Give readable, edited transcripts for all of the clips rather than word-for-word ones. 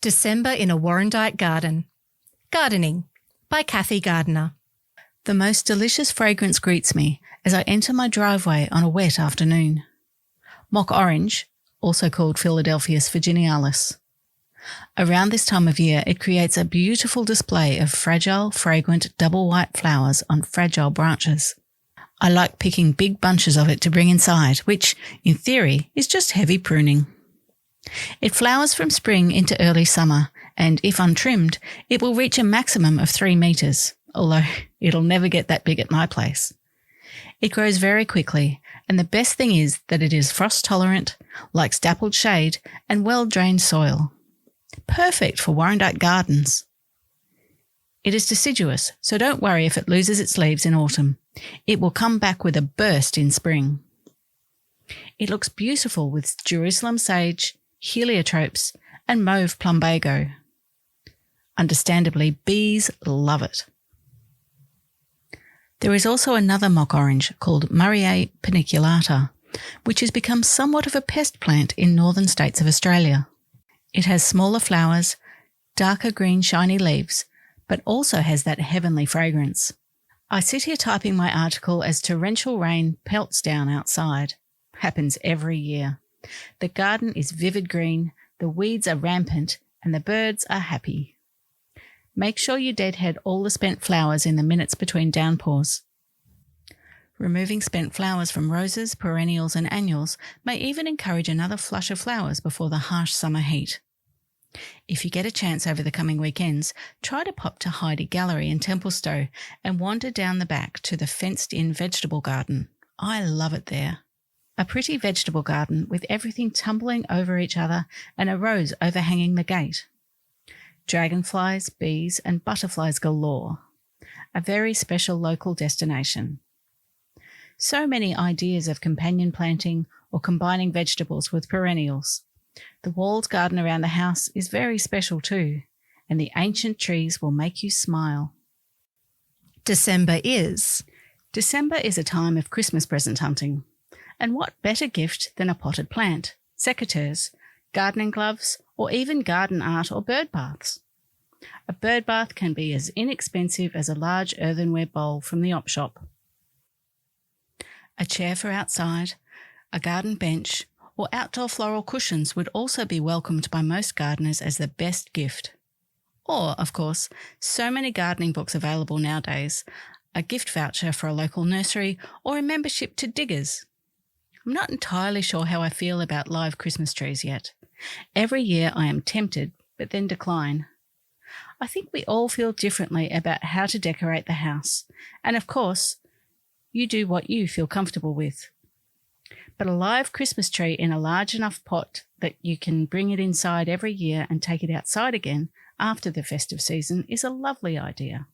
December in a Warrandyte Garden. Gardening by Kathy Gardiner. The most delicious fragrance greets me as I enter my driveway on a wet afternoon. Mock orange, also called Philadelphus virginialis. Around this time of year, it creates a beautiful display of fragile, fragrant, double white flowers on fragile branches. I like picking big bunches of it to bring inside, which, in theory, is just heavy pruning. It flowers from spring into early summer, and if untrimmed, it will reach a maximum of 3 metres, although it'll never get that big at my place. It grows very quickly, and the best thing is that it is frost-tolerant, likes dappled shade, and well-drained soil. Perfect for Warrandyte gardens. It is deciduous, so don't worry if it loses its leaves in autumn. It will come back with a burst in spring. It looks beautiful with Jerusalem sage, heliotropes, and mauve plumbago. Understandably, bees love it. There is also another mock orange called Murriae paniculata, which has become somewhat of a pest plant in northern states of Australia. It has smaller flowers, darker green shiny leaves, but also has that heavenly fragrance. I sit here typing my article as torrential rain pelts down outside. Happens every year. The garden is vivid green, the weeds are rampant, and the birds are happy. Make sure you deadhead all the spent flowers in the minutes between downpours. Removing spent flowers from roses, perennials and annuals may even encourage another flush of flowers before the harsh summer heat. If you get a chance over the coming weekends, try to pop to Heidi Gallery in Templestowe and wander down the back to the fenced-in vegetable garden. I love it there. A pretty vegetable garden with everything tumbling over each other and a rose overhanging the gate. Dragonflies, bees and butterflies galore. A very special local destination. So many ideas of companion planting or combining vegetables with perennials. The walled garden around the house is very special too, and the ancient trees will make you smile. December is a time of Christmas present hunting. And what better gift than a potted plant, secateurs, gardening gloves, or even garden art or bird baths? A bird bath can be as inexpensive as a large earthenware bowl from the op shop. A chair for outside, a garden bench, or outdoor floral cushions would also be welcomed by most gardeners as the best gift. Or, of course, so many gardening books available nowadays, a gift voucher for a local nursery, or a membership to Diggers. I'm not entirely sure how I feel about live Christmas trees yet. Every year I am tempted, but then decline. I think we all feel differently about how to decorate the house, and of course, you do what you feel comfortable with. But a live Christmas tree in a large enough pot that you can bring it inside every year and take it outside again after the festive season is a lovely idea.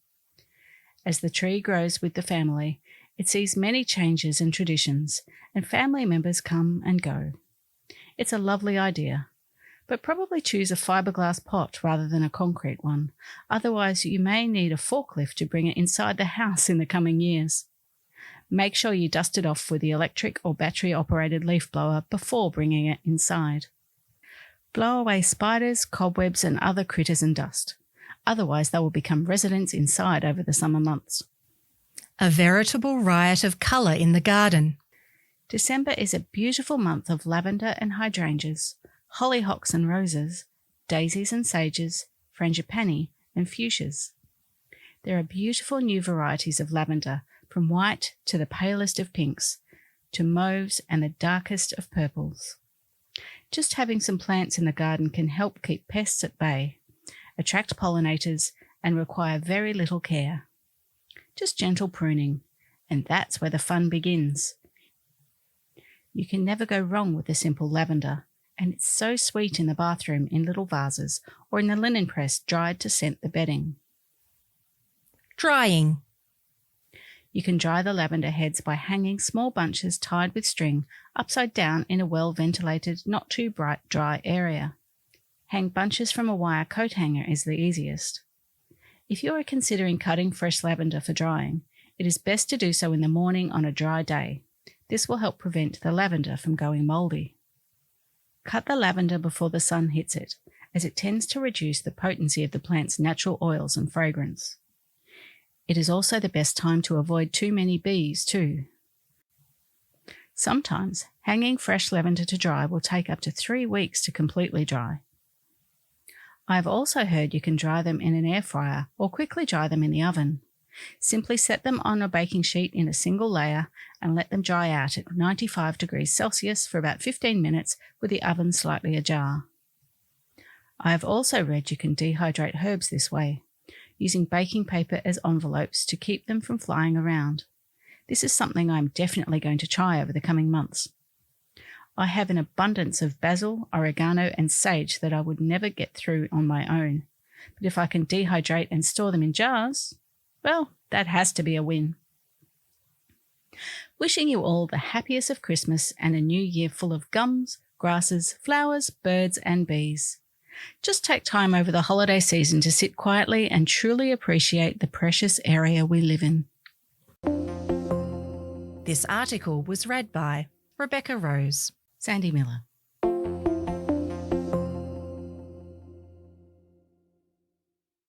As the tree grows with the family, it sees many changes and traditions, and family members come and go. It's a lovely idea, but probably choose a fiberglass pot rather than a concrete one, otherwise you may need a forklift to bring it inside the house in the coming years. Make sure you dust it off with the electric or battery-operated leaf blower before bringing it inside. Blow away spiders, cobwebs and other critters and dust. Otherwise they will become residents inside over the summer months. a veritable riot of colour in the garden. December is a beautiful month of lavender and hydrangeas, hollyhocks and roses, daisies and sages, frangipani and fuchsias. There are beautiful new varieties of lavender, from white to the palest of pinks, to mauves and the darkest of purples. Just having some plants in the garden can help keep pests at bay, attract pollinators, and require very little care. Just gentle pruning, and that's where the fun begins. You can never go wrong with a simple lavender, and it's so sweet in the bathroom in little vases or in the linen press dried to scent the bedding. Drying. You can dry the lavender heads by hanging small bunches tied with string upside down in a well-ventilated, not too bright dry area. Hang bunches from a wire coat hanger is the easiest. If you are considering cutting fresh lavender for drying, it is best to do so in the morning on a dry day. This will help prevent the lavender from going mouldy. Cut the lavender before the sun hits it, as it tends to reduce the potency of the plant's natural oils and fragrance. It is also the best time to avoid too many bees too. Sometimes hanging fresh lavender to dry will take up to 3 weeks to completely dry. I have also heard you can dry them in an air fryer or quickly dry them in the oven. Simply set them on a baking sheet in a single layer and let them dry out at 95 degrees Celsius for about 15 minutes with the oven slightly ajar. I have also read you can dehydrate herbs this way, using baking paper as envelopes to keep them from flying around. This is something I'm definitely going to try over the coming months. I have an abundance of basil, oregano, and sage that I would never get through on my own. But if I can dehydrate and store them in jars, well, that has to be a win. Wishing you all the happiest of Christmas and a new year full of gums, grasses, flowers, birds, and bees. Just take time over the holiday season to sit quietly and truly appreciate the precious area we live in. This article was read by Rebecca Rose. Sandy Miller.